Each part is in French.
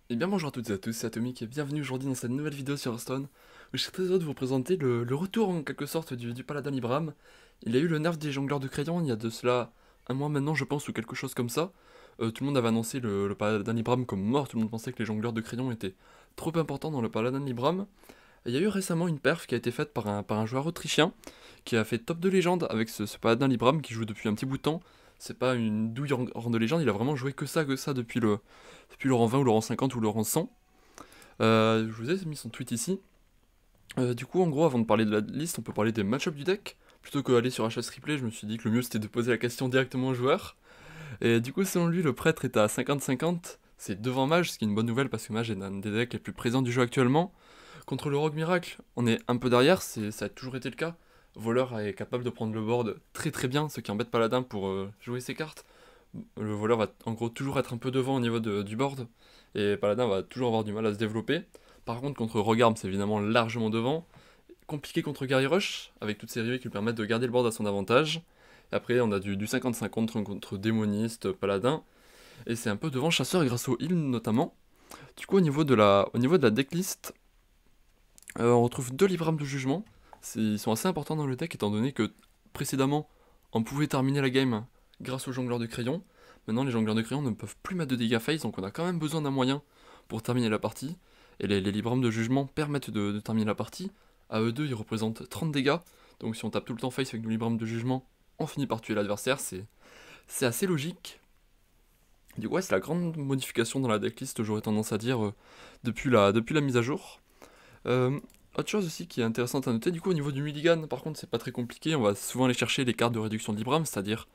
Et bien bonjour à toutes et à tous, c'est Atomic et bienvenue aujourd'hui dans cette nouvelle vidéo sur Hearthstone où je suis très heureux de vous présenter le retour en quelque sorte du Paladin Libram. Il y a eu le nerf des jongleurs de crayon il y a de cela un mois maintenant je pense ou quelque chose comme ça. Tout le monde avait annoncé le Paladin Libram comme mort, tout le monde pensait que les jongleurs de crayon étaient trop importants dans le Paladin Libram. Et il y a eu récemment une perf qui a été faite par un joueur autrichien qui a fait top de légende avec ce Paladin Libram qui joue depuis un petit bout de temps. C'est pas une douille en rang de légende, il a vraiment joué que ça depuis le rang 20 ou le rang 50 ou le rang 100. Je vous ai mis son tweet ici. Du coup, en gros, avant de parler de la liste, on peut parler des match du deck. Plutôt qu'aller sur HS Replay, je me suis dit que le mieux c'était de poser la question directement au joueur. Et du coup, selon lui, le prêtre est à 50-50. C'est devant Mage, ce qui est une bonne nouvelle parce que Mage est un des decks les plus présents du jeu actuellement. Contre le Rogue Miracle, on est un peu derrière, ça a toujours été le cas. Voleur est capable de prendre le board très très bien, ce qui embête Paladin pour jouer ses cartes. Le voleur va en gros toujours être un peu devant au niveau du board, et Paladin va toujours avoir du mal à se développer. Par contre, contre Rogarm, c'est évidemment largement devant. Compliqué contre Gary Rush, avec toutes ses rivets qui lui permettent de garder le board à son avantage. Et après, on a du 50-50 contre Démoniste, Paladin, et c'est un peu devant Chasseur grâce au heal notamment. Du coup, au niveau de la decklist, on retrouve deux Librames de jugement. Ils sont assez importants dans le deck étant donné que précédemment, on pouvait terminer la game grâce aux jongleurs de crayon. Maintenant, les jongleurs de crayon ne peuvent plus mettre de dégâts face, donc on a quand même besoin d'un moyen pour terminer la partie. Et les Librames de jugement permettent de terminer la partie. À eux deux, ils représentent 30 dégâts. Donc si on tape tout le temps face avec nos Librames de jugement, on finit par tuer l'adversaire. C'est assez logique. Du coup, ouais, c'est la grande modification dans la decklist, j'aurais tendance à dire, depuis la mise à jour. Euh, Autre chose aussi qui est intéressante à noter, du coup, au niveau du mulligan, par contre, c'est pas très compliqué. On va souvent aller chercher les cartes de réduction de Libram, c'est-à-dire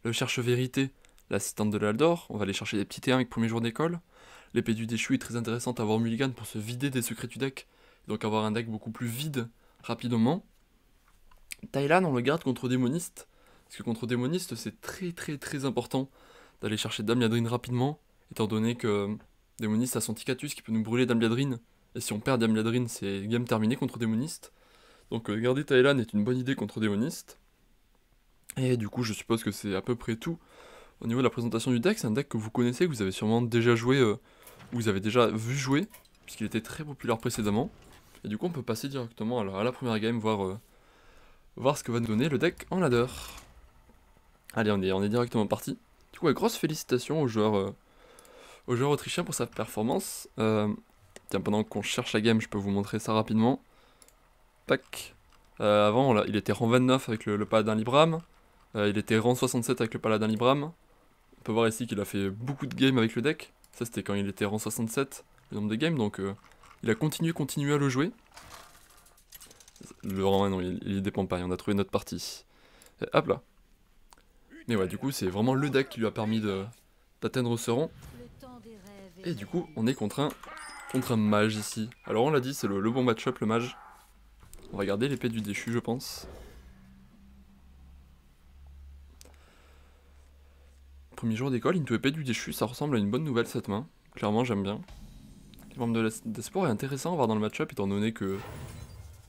le cherche-vérité, l'assistante de l'Aldor. On va aller chercher des petits T1 avec premier jour d'école. L'épée du déchu est très intéressante à avoir mulligan pour se vider des secrets du deck, donc avoir un deck beaucoup plus vide rapidement. Thailand, on le garde contre démoniste, parce que contre démoniste, c'est très très très important d'aller chercher Dame Liadrine rapidement, étant donné que démoniste a son Ticatus qui peut nous brûler Dame Liadrine. Et si on perd Dame Liadrine, c'est game terminé contre démoniste. Donc garder Thailand est une bonne idée contre démoniste. Et du coup, je suppose que c'est à peu près tout. Au niveau de la présentation du deck, c'est un deck que vous connaissez, que vous avez sûrement déjà joué, ou vous avez déjà vu jouer, puisqu'il était très populaire précédemment. Et du coup, on peut passer directement à la première game, voir ce que va nous donner le deck en ladder. Allez, on est directement parti. Du coup, ouais, grosse félicitations au joueur autrichien pour sa performance. Tiens, pendant qu'on cherche la game, je peux vous montrer ça rapidement. Tac. Avant, là, il était rang 29 avec le Paladin Libram. Il était rang 67 avec le Paladin Libram. On peut voir ici qu'il a fait beaucoup de games avec le deck. Ça, c'était quand il était rang 67, le nombre de games. Donc, il a continué à le jouer. Le rang 1, non, il dépend pas. On a trouvé notre partie. Hop là. Mais ouais, du coup, c'est vraiment le deck qui lui a permis d'atteindre ce rang. Et du coup, on est contre un mage ici. Alors, on l'a dit, c'est le bon match-up, le mage. On va garder l'épée du déchu, je pense. Premier jour d'école, into épée du déchu, ça ressemble à une bonne nouvelle cette main. Clairement, j'aime bien. Le d'espoir est intéressant à voir dans le match-up, étant donné que,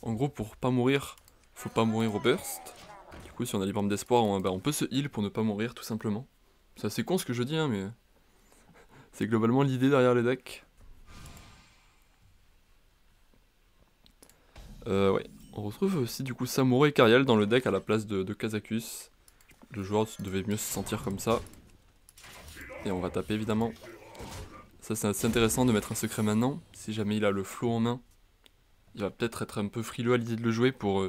en gros, pour pas mourir, faut pas mourir au burst. Du coup, si on a l'Ibram d'espoir, on peut se heal pour ne pas mourir, tout simplement. C'est assez con ce que je dis, hein, mais c'est globalement l'idée derrière les decks. Ouais. On retrouve aussi du coup Samouraï et Kariel dans le deck à la place de Kazakus. Le joueur devait mieux se sentir comme ça. Et on va taper évidemment. Ça c'est assez intéressant de mettre un secret maintenant. Si jamais il a le flow en main, il va peut-être être un peu frileux à l'idée de le jouer pour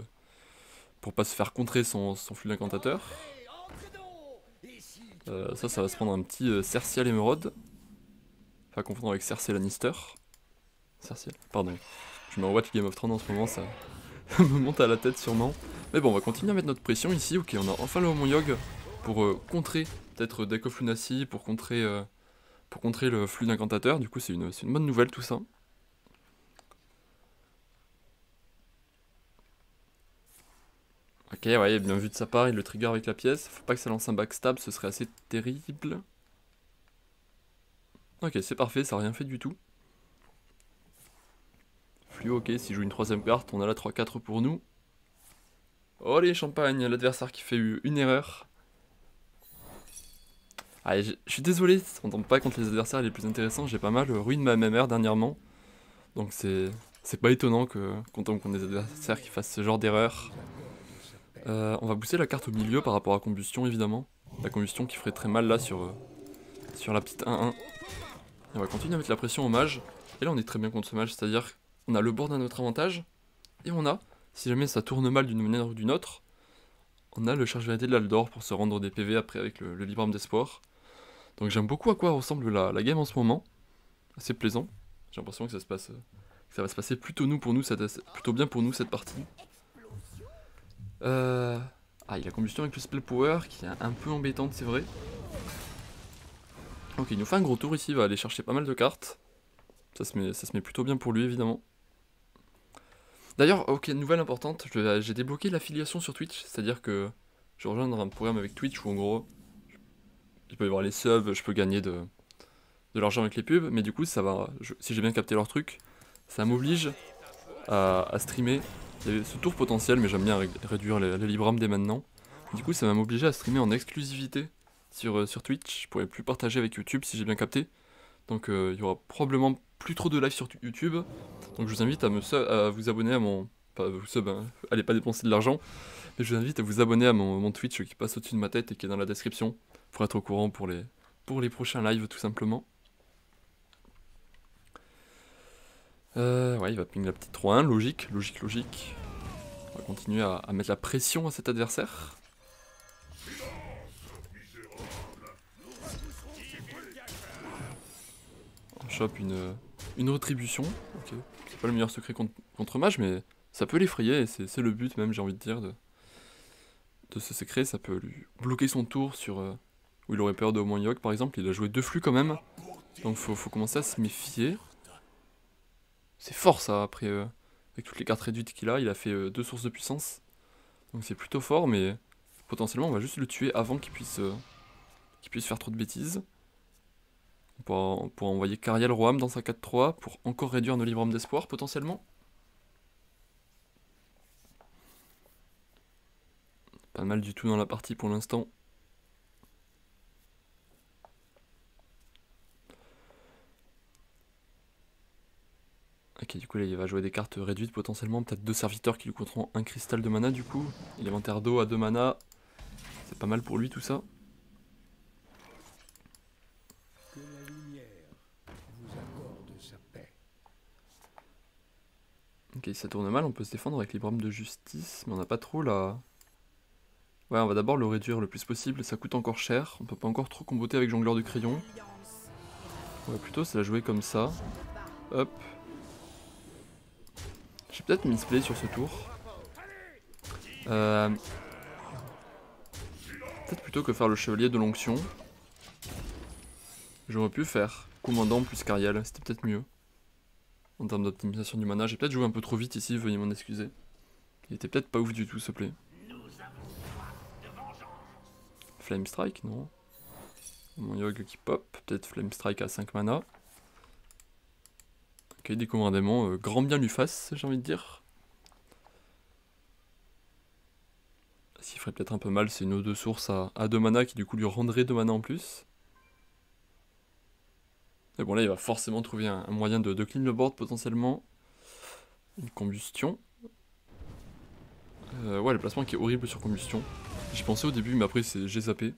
pas se faire contrer son flux d'incantateur. Ça va se prendre un petit Cercial Émeraude. Pas confondre avec Cersei Lannister. Cercial, pardon. Je me rewatch Game of Thrones en ce moment, ça me monte à la tête sûrement. Mais bon, on va continuer à mettre notre pression ici. Ok, on a enfin le Homon Yogg pour contrer peut-être Deck of Lunacy, pour contrer le flux d'incantateur. Du coup, c'est une bonne nouvelle tout ça. Ok, ouais, bien vu de sa part, il le trigger avec la pièce. Faut pas que ça lance un backstab, ce serait assez terrible. Ok, c'est parfait, ça a rien fait du tout. Flux, ok, s'il joue une troisième carte, on a la 3-4 pour nous. Oh les champagne, l'adversaire qui fait une erreur. Ah, je suis désolé, on tombe pas contre les adversaires les plus intéressants, j'ai pas mal ruiné ma MMR dernièrement. Donc c'est pas étonnant qu'on tombe contre des adversaires qui fassent ce genre d'erreur. On va booster la carte au milieu par rapport à combustion évidemment. La combustion qui ferait très mal là sur la petite 1-1. Et on va continuer à mettre la pression au mage. Et là on est très bien contre ce mage, c'est-à-dire on a le board à notre avantage. Et on a, si jamais ça tourne mal d'une manière ou d'une autre, on a le charge vérité de l'Aldor pour se rendre des PV après avec le Libram d'Espoir. Donc j'aime beaucoup à quoi ressemble la game en ce moment. Assez plaisant. J'ai l'impression que ça va se passer plutôt plutôt bien pour nous cette partie. Ah, il y a combustion avec le spell power qui est un peu embêtante, c'est vrai. Ok, il nous fait un gros tour ici, il va aller chercher pas mal de cartes. Ça se met plutôt bien pour lui évidemment. D'ailleurs, ok, nouvelle importante, j'ai débloqué l'affiliation sur Twitch, c'est-à-dire que je vais rejoindre un programme avec Twitch où en gros, il peut y avoir les subs, je peux gagner de l'argent avec les pubs, mais du coup, ça va, si j'ai bien capté leur truc, ça m'oblige à streamer. Il y a ce tour potentiel, mais j'aime bien réduire les Libram dès maintenant. Du coup, ça va m'obliger à streamer en exclusivité sur Twitch. Je pourrais plus partager avec YouTube si j'ai bien capté. Donc il y aura probablement plus trop de live sur YouTube. Donc je vous invite à vous abonner à mon... Pas vous sub, hein, allez pas dépenser de l'argent. Mais je vous invite à vous abonner à mon Twitch qui passe au-dessus de ma tête et qui est dans la description. Pour être au courant pour les prochains lives tout simplement. Ouais, il va ping la petite 3-1, logique. On va continuer à mettre la pression à cet adversaire. On chope une rétribution. Ok, c'est pas le meilleur secret contre mage, mais ça peut l'effrayer et c'est le but même, j'ai envie de dire, de ce secret. Ça peut lui bloquer son tour sur où il aurait peur de Homon Yogg par exemple. Il a joué 2 flux quand même, donc faut commencer à se méfier. C'est fort ça, après, avec toutes les cartes réduites qu'il a, il a fait 2 sources de puissance. Donc c'est plutôt fort, mais potentiellement on va juste le tuer avant qu'il puisse faire trop de bêtises. On pourra envoyer Cariel Roham dans sa 4-3 pour encore réduire nos Libram d'Espoir potentiellement. Pas mal du tout dans la partie pour l'instant. Ok, du coup là il va jouer des cartes réduites potentiellement, peut-être 2 serviteurs qui lui coûteront un cristal de mana du coup. Élémentaire d'eau à 2 mana, c'est pas mal pour lui tout ça. Ok, ça tourne mal, on peut se défendre avec les brames de justice, mais on n'a pas trop la... Ouais, on va d'abord le réduire le plus possible, ça coûte encore cher, on peut pas encore trop comboter avec jongleur de crayon. Ouais, plutôt c'est la jouer comme ça. Hop. J'ai peut-être misplay sur ce tour. Peut-être plutôt que faire le chevalier de l'onction. J'aurais pu faire commandant plus Cariel, c'était peut-être mieux. En termes d'optimisation du mana, j'ai peut-être joué un peu trop vite ici, veuillez m'en excuser. Il était peut-être pas ouf du tout ce play. Flame Strike, non. Mon Yogg qui pop, peut-être Flame Strike à 5 mana. Ok, décommandément, grand bien lui fasse, j'ai envie de dire. Ce qui ferait peut-être un peu mal, c'est une eau de source à 2 mana qui du coup lui rendrait 2 mana en plus. Et bon là il va forcément trouver un moyen de clean le board potentiellement. Une combustion. Ouais, le placement qui est horrible sur combustion. J'y pensais au début mais après j'ai zappé.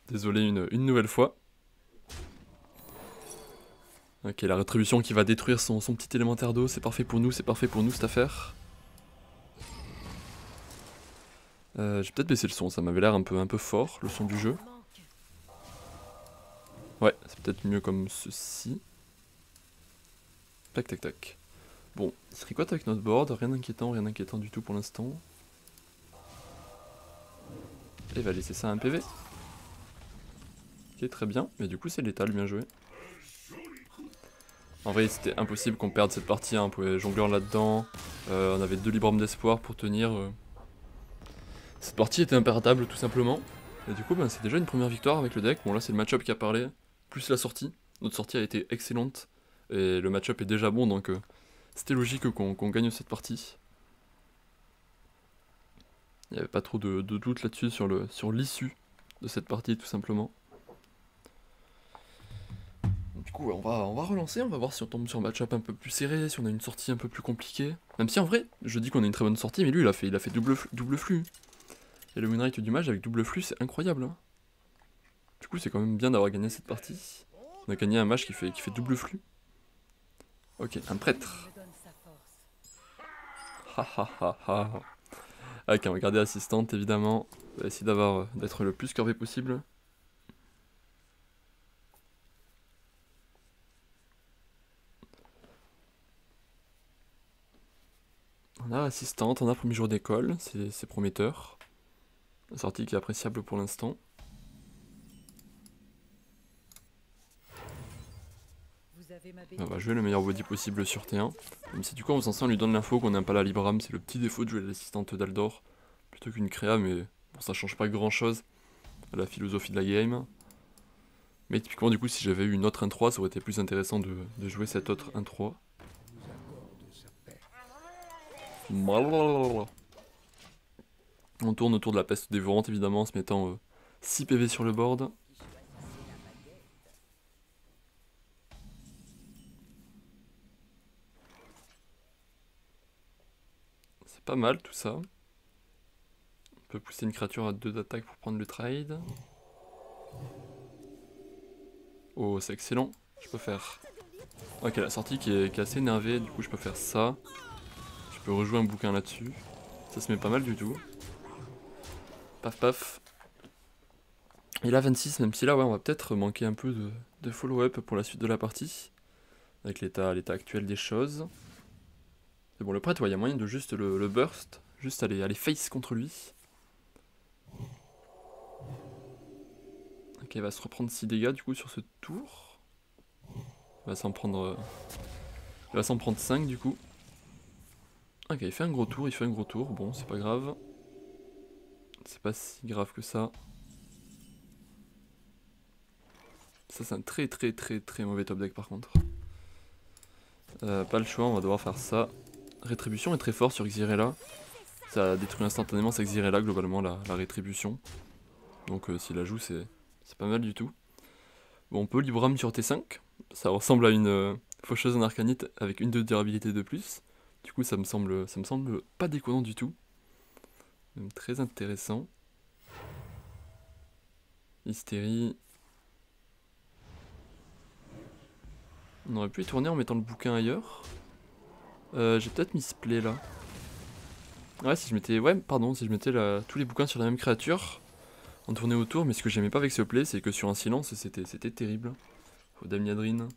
Désolé une nouvelle fois. Ok, la rétribution qui va détruire son petit élémentaire d'eau, c'est parfait pour nous cette affaire. J'ai peut-être baissé le son, ça m'avait l'air un peu fort, le son du jeu. Ouais, c'est peut-être mieux comme ceci. Tac tac tac. Bon, il se tricote avec notre board, rien d'inquiétant du tout pour l'instant. Et il va laisser ça à un PV. Ok, très bien, mais du coup c'est létal, bien joué. En vrai c'était impossible qu'on perde cette partie, hein. On pouvait jongler là-dedans, on avait 2 Libram d'Espoir pour tenir. Cette partie était imperdable tout simplement. Et du coup ben, c'est déjà une première victoire avec le deck. Bon là c'est le match-up qui a parlé, plus la sortie. Notre sortie a été excellente, et le match-up est déjà bon donc c'était logique qu'on gagne cette partie. Il n'y avait pas trop de doute là-dessus sur l'issue de cette partie tout simplement. Du coup, ouais, on va relancer, on va voir si on tombe sur un match-up un peu plus serré, si on a une sortie un peu plus compliquée. Même si en vrai, je dis qu'on a une très bonne sortie, mais lui il a fait double flux. Et le winrate du mage avec double flux, c'est incroyable. Hein. Du coup, c'est quand même bien d'avoir gagné cette partie. On a gagné un mage qui fait double flux. Ok, un prêtre. Ha ha ha ha. Avec un regardé assistante évidemment. On va essayer d'être le plus curvé possible. On a assistante, on a premier jour d'école, c'est prometteur. La sortie qui est appréciable pour l'instant. On va jouer le meilleur body possible sur T1. Même si du coup on s'en sent, on lui donne l'info qu'on n'a pas la Libram, c'est le petit défaut de jouer l'assistante d'Aldor. Plutôt qu'une créa, mais bon, ça change pas grand chose à la philosophie de la game. Mais typiquement du coup si j'avais eu une autre 1-3, ça aurait été plus intéressant de jouer cette autre 1-3. On tourne autour de la peste dévorante évidemment en se mettant 6 PV sur le board. C'est pas mal tout ça. On peut pousser une créature à 2 d'attaque pour prendre le trade. Oh c'est excellent, je peux faire... Ok la sortie qui est assez énervée, du coup je peux faire ça. Je peux rejouer un bouquin là-dessus. Ça se met pas mal du tout. Paf paf. Et là 26, même si là ouais on va peut-être manquer un peu de follow-up pour la suite de la partie. Avec l'état actuel des choses. C'est bon le prêtre, il y a moyen de juste le burst. Juste aller face contre lui. Ok, il va se reprendre 6 dégâts du coup sur ce tour. Il va s'en prendre 5 du coup. Ok, il fait un gros tour, bon c'est pas grave. C'est pas si grave que ça. Ça c'est un très mauvais top deck par contre. Pas le choix, on va devoir faire ça. Rétribution est très fort sur Xyrella. Ça détruit instantanément sa Xyrella globalement la rétribution. Donc s'il la joue c'est pas mal du tout. Bon on peut Libram sur T5. Ça ressemble à une faucheuse en arcanite avec une de durabilité de plus. Du coup ça me semble pas déconnant du tout. Même très intéressant. Hystérie. On aurait pu y tourner en mettant le bouquin ailleurs. J'ai peut-être mis ce play là. Ouais, si je mettais. Ouais, pardon, si je mettais tous les bouquins sur la même créature, on tournait autour, mais ce que j'aimais pas avec ce play, c'est que sur un silence, c'était terrible. Faut Damniadrine.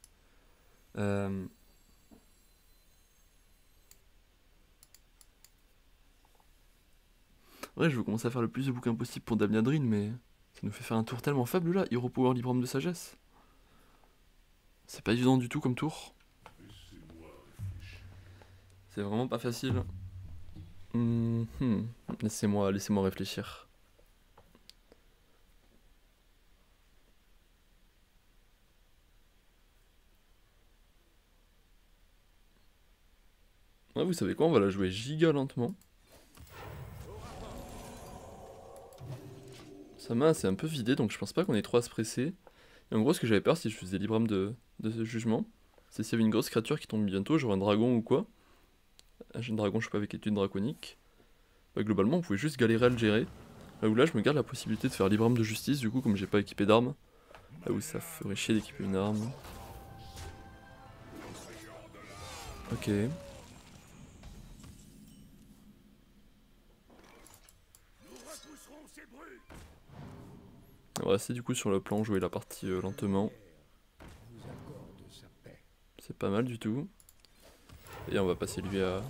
Ouais, je veux commencer à faire le plus de bouquins possible pour Damniadrine, mais ça nous fait faire un tour tellement faible là. Hero Power Libram de Sagesse. C'est pas évident du tout comme tour. C'est vraiment pas facile. Laissez-moi réfléchir. Ouais, vous savez quoi, on va la jouer giga lentement. Sa main c'est un peu vidé, donc je pense pas qu'on ait trop à se presser. Et en gros, ce que j'avais peur si je faisais Libram de ce jugement, c'est s'il y avait une grosse créature qui tombe bientôt, genre un dragon ou quoi. Un jeune dragon, je sais pas, avec étude draconique. Bah, globalement, on pouvait juste galérer à le gérer. Là où là, je me garde la possibilité de faire Libram de justice, du coup, comme j'ai pas équipé d'armes. Là où ça ferait chier d'équiper une arme. Ok. On va rester du coup sur le plan, jouer la partie lentement. C'est pas mal du tout. Et on va passer lui à...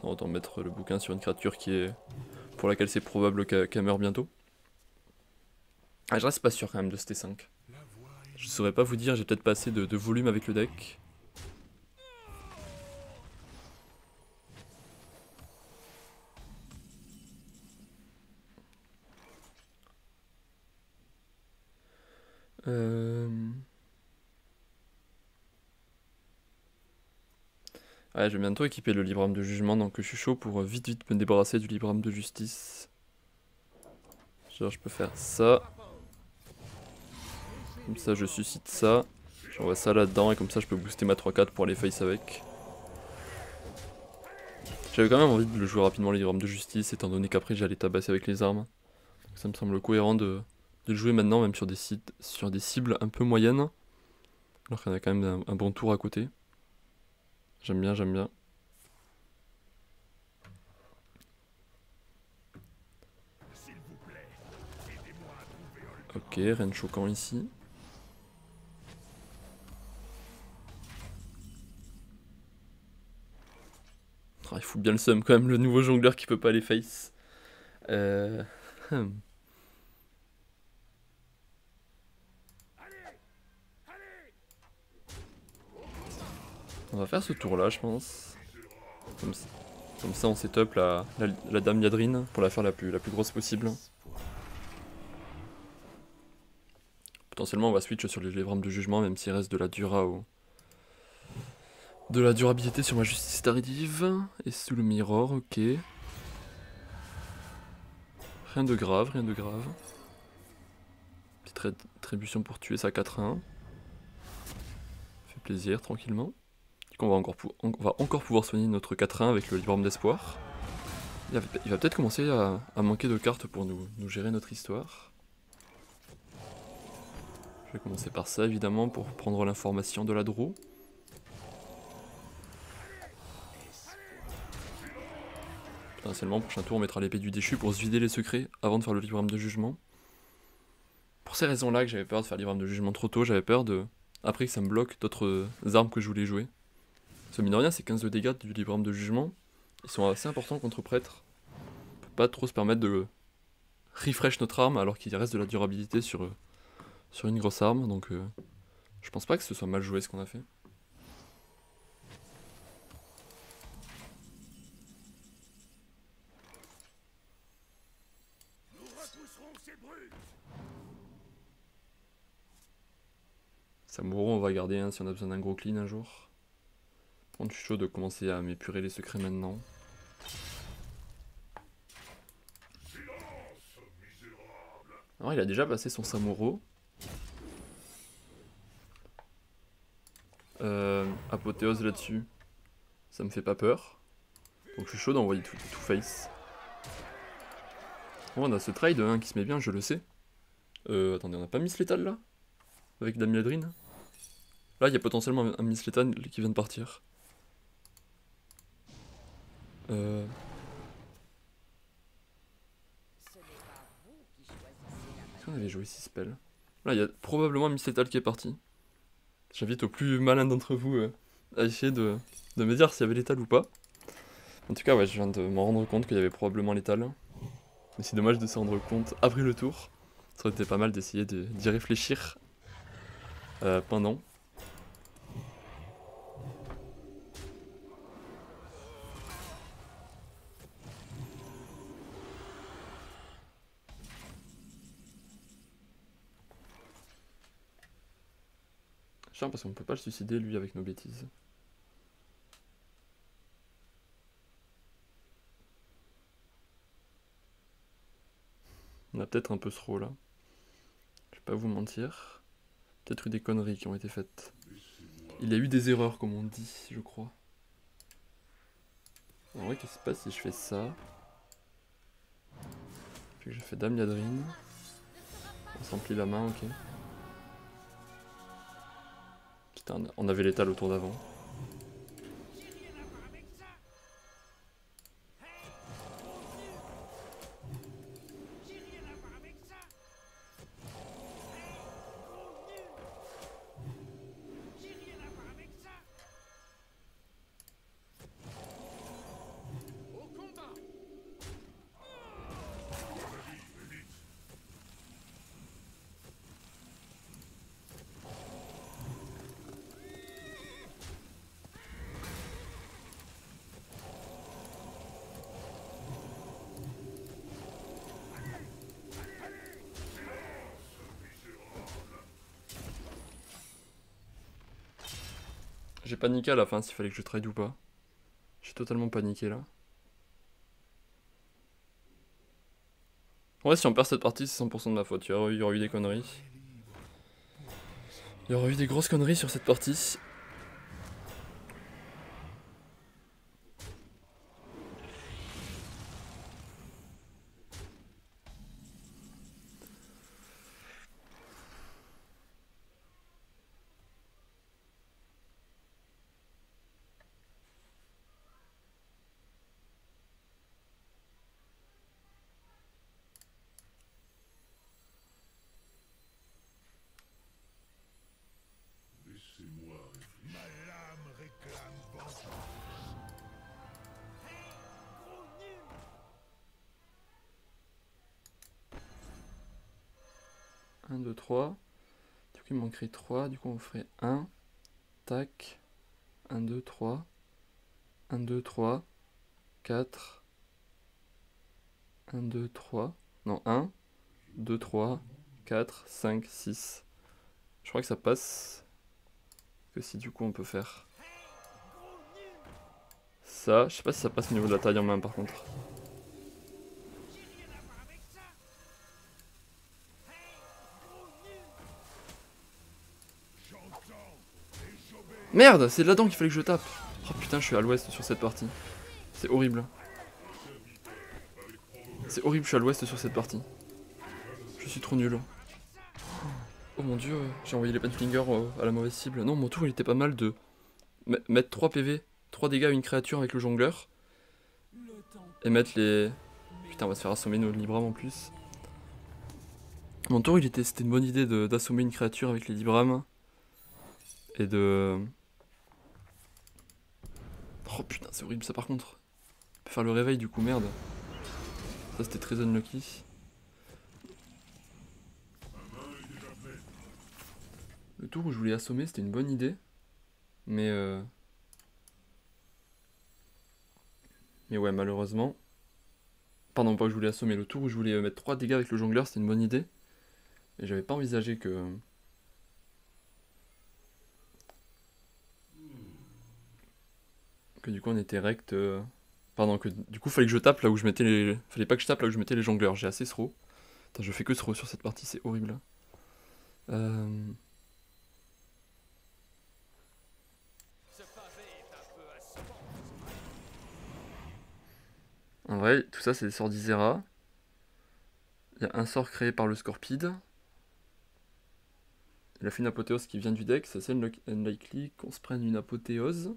Non, autant mettre le bouquin sur une créature qui est... pour laquelle c'est probable qu'elle meure bientôt. Ah, je reste pas sûr quand même de ce T5. Je saurais pas vous dire, j'ai peut-être pas assez de volume avec le deck. Ouais, je vais bientôt équiper le Libram de jugement, donc je suis chaud pour vite me débarrasser du Libram de justice. Genre je peux faire ça. Comme ça je suscite ça. J'envoie ça là-dedans et comme ça je peux booster ma 3-4 pour aller face avec. J'avais quand même envie de le jouer rapidement les rames de justice étant donné qu'après j'allais tabasser avec les armes. Donc ça me semble cohérent de le jouer maintenant même sur des cibles un peu moyennes. Alors qu'on a quand même un bon tour à côté. J'aime bien, j'aime bien. Ok, rien de choquant ici. Oh, il fout bien le seum quand même, le nouveau jongleur qui peut pas aller face. Hmm. On va faire ce tour là je pense. Comme ça on setup la dame Yadrine pour la faire la plus grosse possible. Potentiellement on va switch sur les livres de jugement même s'il reste de la dura ou de la durabilité sur ma justice tardive. Et sous le mirror, ok. Rien de grave, rien de grave. Petite rétribution pour tuer sa 4-1. Fait plaisir, tranquillement. Du coup on va encore pouvoir soigner notre 4-1 avec le Librum d'Espoir. Il va peut-être commencer à manquer de cartes pour nous gérer notre histoire. Je vais commencer par ça évidemment pour prendre l'information de la draw. Potentiellement, prochain tour on mettra l'épée du déchu pour se vider les secrets avant de faire le Librum de jugement. Pour ces raisons-là que j'avais peur de faire le Librum de jugement trop tôt, j'avais peur de... Après que ça me bloque d'autres armes que je voulais jouer. Parce que mine de rien, c'est 15 de dégâts du Librum de jugement. Ils sont assez importants contre prêtre. On peut pas trop se permettre de refresh notre arme alors qu'il reste de la durabilité sur une grosse arme. Donc je pense pas que ce soit mal joué ce qu'on a fait. Samuro, on va garder hein, si on a besoin d'un gros clean un jour. Bon, je suis chaud de commencer à m'épurer les secrets maintenant. Alors il a déjà passé son Samuro. Apothéose là-dessus. Ça me fait pas peur. Donc je suis chaud d'envoyer tout face. Oh, on a ce trade hein, qui se met bien, je le sais. Attendez, on a pas Miss Lethal là? Avec Dame Yadrine? Là, il y a potentiellement un Miss Lethal qui vient de partir. Est-ce qu'on avait joué 6 spells? Là, il y a probablement un Miss Lethal qui est parti. J'invite au plus malin d'entre vous à essayer de me dire s'il y avait Lethal ou pas. En tout cas, ouais, je viens de m'en rendre compte qu'il y avait probablement Lethal. Mais c'est dommage de se rendre compte après le tour. Ça aurait été pas mal d'essayer d'y réfléchir pendant. Chiant parce qu'on peut pas le suicider lui avec nos bêtises. On a peut-être un peu ce rôle là. Je vais pas vous mentir. Peut-être eu des conneries qui ont été faites. Il y a eu des erreurs comme on dit, je crois. En vrai, qu'est-ce qui se passe si je fais ça? Puis que je fais Dame Yadrine. On s'emplit la main, ok. Putain, on avait l'étal au tour d'avant. J'ai paniqué à la fin s'il fallait que je trade ou pas. J'ai totalement paniqué là. En vrai, si on perd cette partie, c'est 100% de ma faute. Il y aura eu des conneries. Il y aura eu des grosses conneries sur cette partie. Un, 2, 3. Du coup, il manquerait 3. Du coup, on ferait 1. Tac. 1, 2, 3. 1, 2, 3. 4. 1, 2, 3. Non, 1, 2, 3, 4, 5, 6. Je crois que ça passe. Que si du coup on peut faire ça. Je sais pas si ça passe au niveau de la taille en main par contre. Merde, c'est là-dedans qu'il fallait que je tape. Oh putain, je suis à l'ouest sur cette partie. C'est horrible. C'est horrible, je suis à l'ouest sur cette partie. Je suis trop nul. Oh mon dieu, j'ai envoyé les penflingers à la mauvaise cible. Non, mon tour il était pas mal de mettre 3 PV, 3 dégâts à une créature avec le jongleur. Et mettre les... Putain, on va se faire assommer nos Libram en plus. Mon tour c'était une bonne idée d'assommer une créature avec les Libram. Et de... Oh putain, c'est horrible ça par contre. On peut faire le réveil du coup, merde. Ça c'était très unlucky. Le tour où je voulais assommer c'était une bonne idée. Mais ouais, malheureusement. Pardon, pas que je voulais assommer. Le tour où je voulais mettre 3 dégâts avec le jongleur c'était une bonne idée. Et j'avais pas envisagé que... Que du coup on était rect... Pardon, que du coup fallait que je tape là où je mettais les... Fallait pas que je tape là où je mettais les jongleurs. J'ai assez throw. Putain, je fais que throw sur cette partie, c'est horrible. En vrai, tout ça c'est des sorts d'Isera. Il y a un sort créé par le Scorpide. Il a fait une apothéose qui vient du deck, ça c'est unlikely qu'on se prenne une apothéose.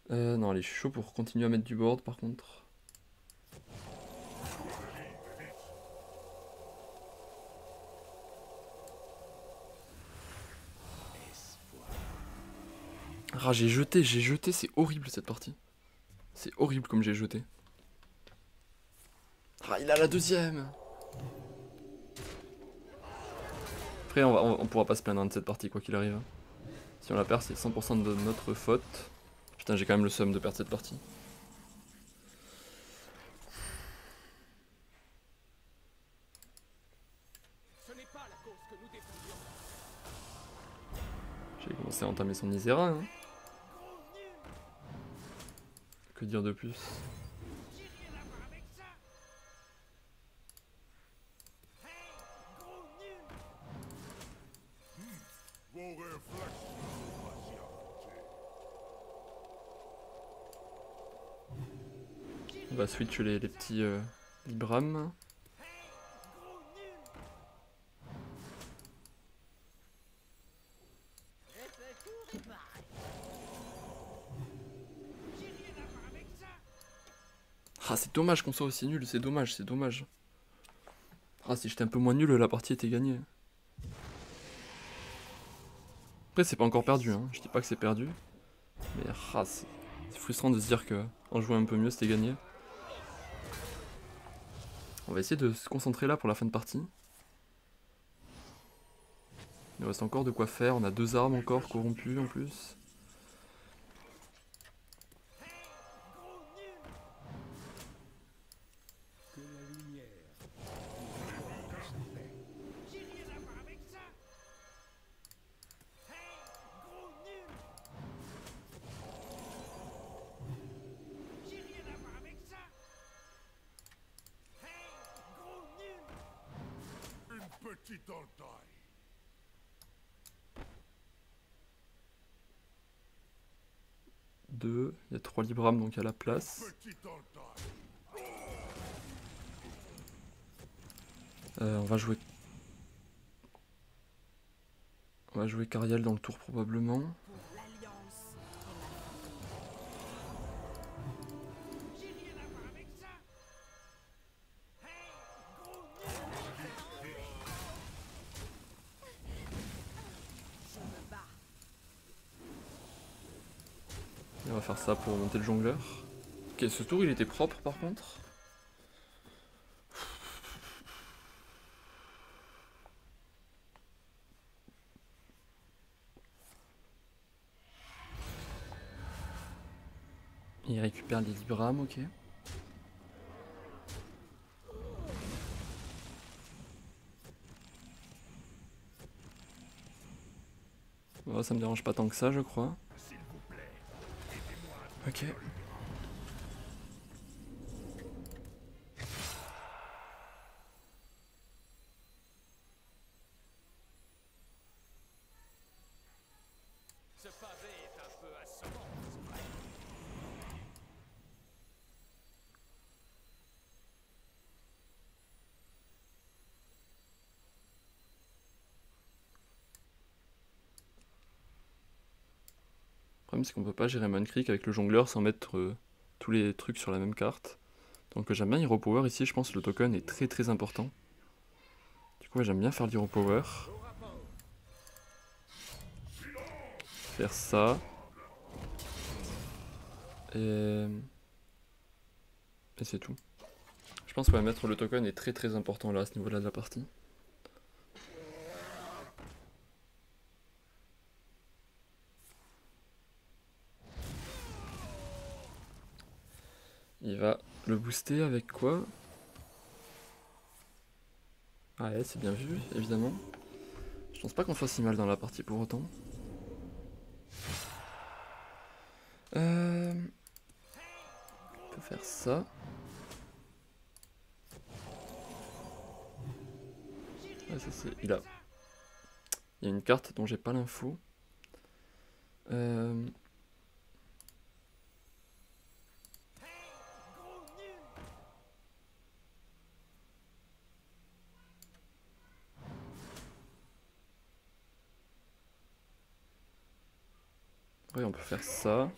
Non, allez, je suis chaud pour continuer à mettre du board par contre. Ah, j'ai jeté, c'est horrible cette partie. C'est horrible comme j'ai jeté. Ah, il a la deuxième. Après, on pourra pas se plaindre de cette partie quoi qu'il arrive. Si on la perd, c'est 100% de notre faute. Putain, j'ai quand même le seum de perdre cette partie. J'ai commencé à entamer son Isera. Hein. Que dire de plus? On va switch les petits Libram. Ah, c'est dommage qu'on soit aussi nul, c'est dommage, c'est dommage. Ah, si j'étais un peu moins nul, la partie était gagnée. Après, c'est pas encore perdu, hein. Je dis pas que c'est perdu. Mais ah, c'est frustrant de se dire que en jouant un peu mieux, c'était gagné. On va essayer de se concentrer là pour la fin de partie. Il nous reste encore de quoi faire, on a 2 armes encore corrompues en plus. Deux, il y a 3 Librams donc à la place. On va jouer Cariel dans le tour probablement. Et on va faire ça pour monter le jongleur. Ok, ce tour il était propre par contre. Il récupère les Librams, ok. Oh, ça me dérange pas tant que ça, je crois. Ok. Ce pavé est un peu assommant, c'est vrai. Le problème c'est qu'on peut pas gérer Moon Creek avec le jongleur sans mettre tous les trucs sur la même carte. Donc j'aime bien Hero Power ici, je pense que le token est très important. Du coup j'aime bien faire l'Hero Power. Faire ça. Et c'est tout. Je pense que mettre le token est très important là à ce niveau-là de la partie. Il va le booster avec quoi? Ah ouais, c'est bien vu, évidemment. Je pense pas qu'on soit si mal dans la partie pour autant. On peut faire ça. Ouais, ça c'est... Il y a une carte dont j'ai pas l'info. Ouais, on peut faire ça.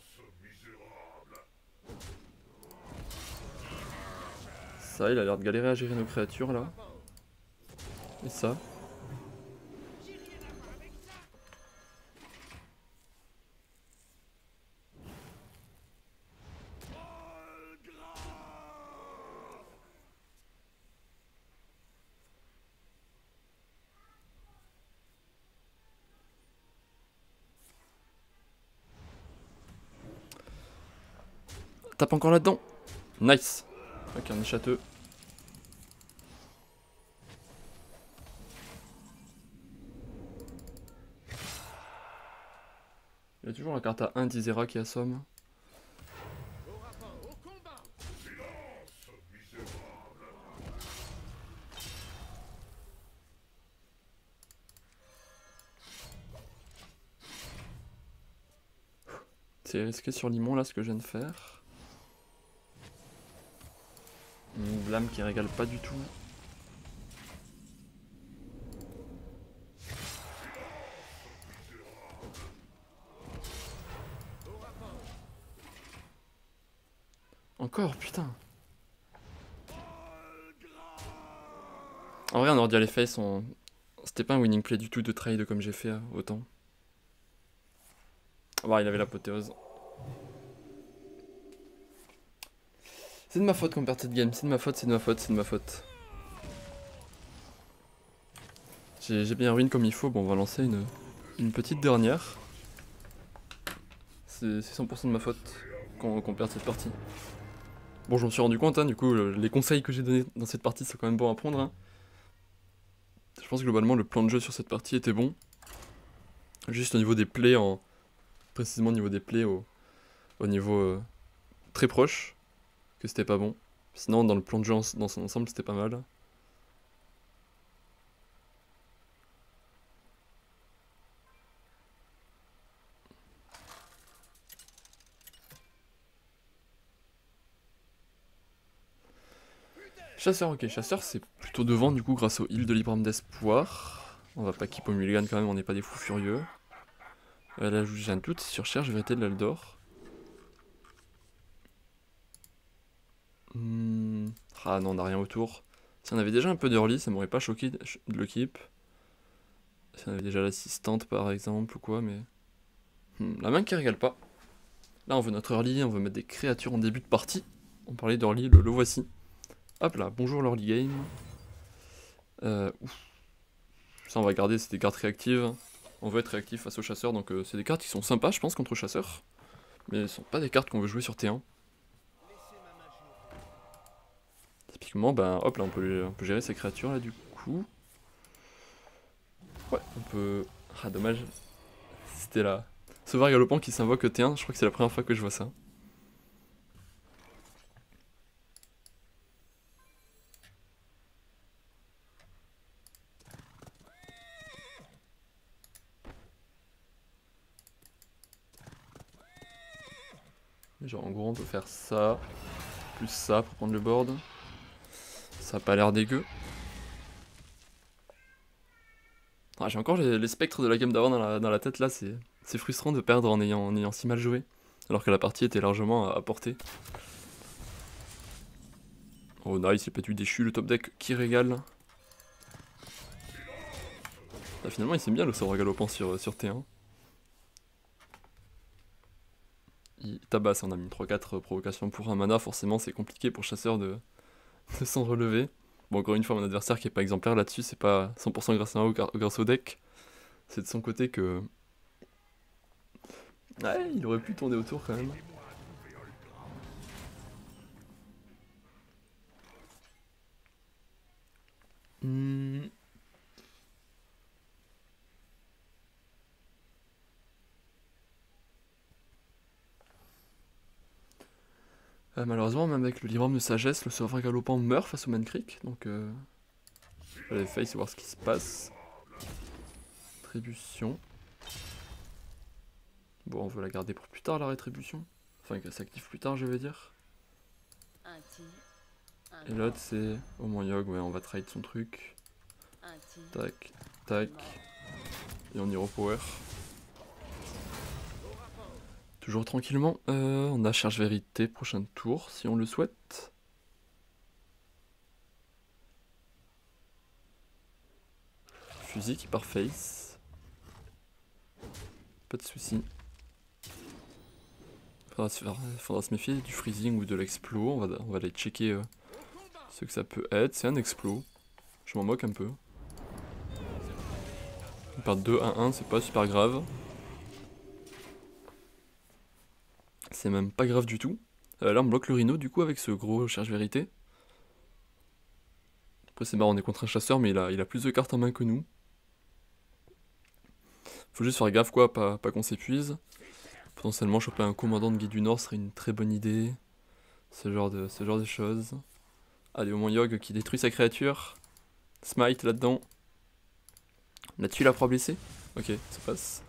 Ça, il a l'air de galérer à gérer nos créatures là. Et ça. Tape encore là-dedans. Nice. Ok, on est châteux. Il y a toujours la carte à 1 d'Isera qui assomme. C'est risqué sur Limon là ce que je viens de faire. Une blâme qui régale pas du tout. Encore, putain. En vrai, en Ordial Face, c'était pas un winning play du tout de trade comme j'ai fait autant. Bah, il avait l'apothéose. C'est de ma faute qu'on perd cette game, c'est de ma faute, c'est de ma faute, c'est de ma faute. J'ai bien win comme il faut, bon on va lancer une petite dernière. C'est 100% de ma faute qu'on perde cette partie. Bon, j'en suis rendu compte, hein, du coup, les conseils que j'ai donnés dans cette partie sont quand même bons à prendre. Hein. Je pense que globalement, le plan de jeu sur cette partie était bon. Juste au niveau des plays, précisément au niveau des plays, au niveau très proche, que c'était pas bon. Sinon, dans le plan de jeu dans son ensemble, c'était pas mal. Chasseur, ok, chasseur c'est plutôt devant du coup grâce au heal de l'Ibram d'espoir. On va pas keep au mulligan quand même, on n'est pas des fous furieux. Là j'ai un doute sur cherche vérité de l'Eldor. Ah non, on n'a rien autour. Si on avait déjà un peu d'early, ça m'aurait pas choqué de le keep. Si on avait déjà l'assistante par exemple ou quoi, mais... la main qui régale pas. Là on veut notre early, on veut mettre des créatures en début de partie. On parlait d'early, le voici. Hop là, bonjour l'early game. Ouf. Ça on va garder, c'est des cartes réactives. On veut être réactif face aux chasseurs, donc c'est des cartes qui sont sympas je pense contre chasseurs. Mais ce sont pas des cartes qu'on veut jouer sur T1. Typiquement, ben hop là on peut gérer ces créatures là du coup. Ouais, on peut... Ah dommage, c'était là. Sauveur galopant qui s'invoque T1, je crois que c'est la première fois que je vois ça. Genre en gros on peut faire ça, plus ça pour prendre le board. Ça a pas l'air dégueu. Ah, j'ai encore les spectres de la game d'avant dans la tête là, c'est frustrant de perdre en ayant si mal joué. Alors que la partie était largement à portée. Oh nice, il peut être déchu, le top deck qui régale. Ah, finalement il s'aime bien le sauveur galopant sur T1. Il tabasse, on a mis 3-4 provocations pour un mana, forcément c'est compliqué pour chasseur de s'en relever. Bon, encore une fois, mon adversaire qui est pas exemplaire là-dessus, c'est pas 100% grâce à moi ou grâce au deck. C'est de son côté que... Ouais, il aurait pu tourner autour quand même. Malheureusement, même avec le Libram de Sagesse, le sauveur galopant meurt face au Mancreek, donc je vais aller voir ce qui se passe. Rétribution. Bon, on veut la garder pour plus tard, la rétribution. Enfin, qu'elle s'active plus tard, je vais dire. Et l'autre, c'est Omonyog, ouais, on va trade son truc. Tac, tac. Et on y repower. Toujours tranquillement. On a Cherche Vérité, prochain tour, si on le souhaite. Fusil qui part face. Pas de soucis. Faudra se méfier du freezing ou de l'explo. On va aller checker ce que ça peut être. C'est un explo. Je m'en moque un peu. On perd 2-1-1, c'est pas super grave. C'est même pas grave du tout. Là on bloque le Rhino du coup avec ce gros Cherche Vérité. Après c'est marrant, on est contre un chasseur mais il a plus de cartes en main que nous. Faut juste faire gaffe quoi, pas qu'on s'épuise. Potentiellement choper un commandant de Guide du Nord serait une très bonne idée. Ce genre de choses. Allez, au moins Yogg qui détruit sa créature. Smite là-dedans. Là-dessus la proie blessée. Ok, ça passe.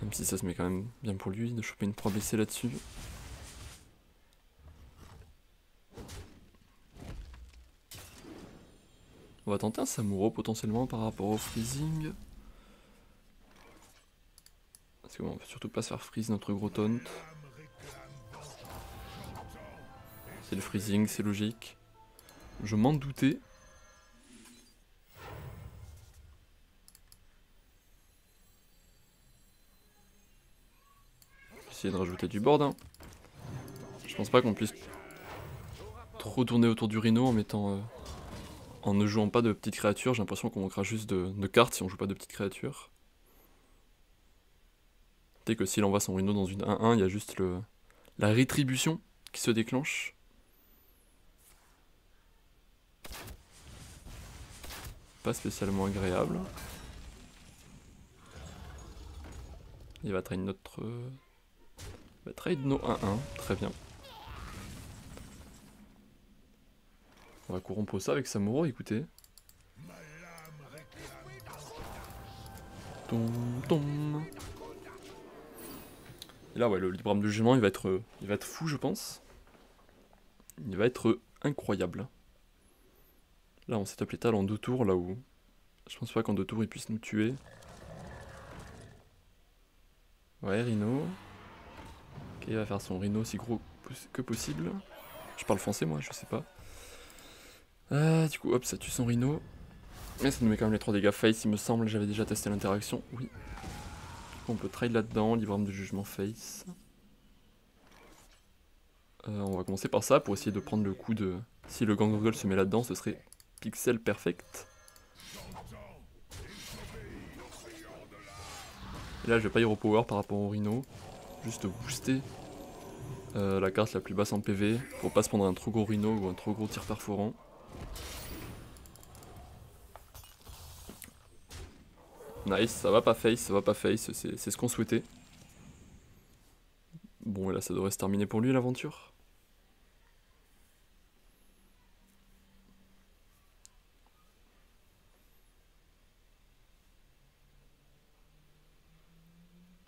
Même si ça se met quand même bien pour lui de choper une proie blessée là-dessus. On va tenter un Samuro potentiellement par rapport au freezing. Parce qu'on peut surtout pas se faire freeze notre gros taunt. C'est le freezing, c'est logique. Je m'en doutais. Essayer de rajouter du board. Hein. Je pense pas qu'on puisse trop tourner autour du Rhino en mettant... en ne jouant pas de petites créatures. J'ai l'impression qu'on manquera juste de cartes si on joue pas de petites créatures. Dès que s'il envoie son Rhino dans une 1-1, il y a juste la rétribution qui se déclenche. Pas spécialement agréable. Il va trade notre... Il va trade nos 1-1, très bien. On va corrompre ça avec Samuro, écoutez. Tom, tom. Et là, ouais, le Libram de Jugement, il va être fou, je pense. Il va être incroyable. Là on setup létal en 2 tours, là où je pense pas qu'en 2 tours il puisse nous tuer. Ouais, Rhino. Ok, il va faire son Rhino aussi gros que possible. Je parle français moi, je sais pas. Du coup hop, ça tue son Rhino. Mais ça nous met quand même les 3 dégâts face il me semble, j'avais déjà testé l'interaction, oui. Du coup on peut trade là-dedans, libre arme de jugement face. On va commencer par ça pour essayer de prendre le coup de... Si le Gangrel se met là-dedans, ce serait pixel perfect. Et là je vais pas y repower par rapport au Rhino. Juste booster la carte la plus basse en PV pour pas se prendre un trop gros Rhino ou un trop gros tir perforant. Nice, ça va pas face, c'est ce qu'on souhaitait. Bon et là ça devrait se terminer pour lui l'aventure.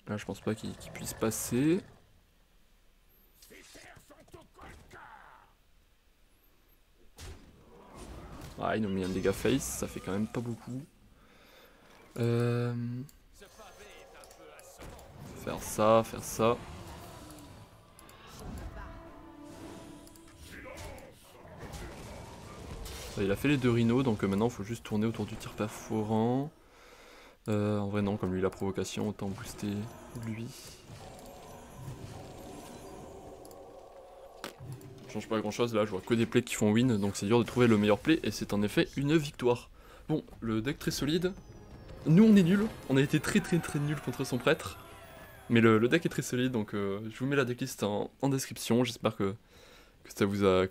Là je pense pas qu'il puisse passer. Ah ils nous ont mis un dégât face, ça fait quand même pas beaucoup. Faire ça, faire ça. Il a fait les 2 rhinos, donc maintenant il faut juste tourner autour du tir perforant. En vrai non, comme lui la provocation, autant booster lui. Ça change pas grand chose, là je vois que des plays qui font win, donc c'est dur de trouver le meilleur play, et c'est en effet une victoire. Bon, le deck très solide. Nous on est nuls, on a été très nuls contre son prêtre. Mais le deck est très solide, donc je vous mets la decklist en description, j'espère que ça vous a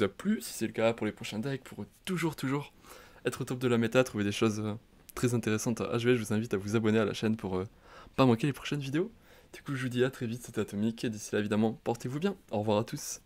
plu. Si c'est le cas, pour les prochains decks, pour toujours être au top de la méta, trouver des choses très intéressantes à jouer, je vous invite à vous abonner à la chaîne pour pas manquer les prochaines vidéos. Du coup je vous dis à très vite, c'était Atomic, et d'ici là évidemment, portez-vous bien, au revoir à tous.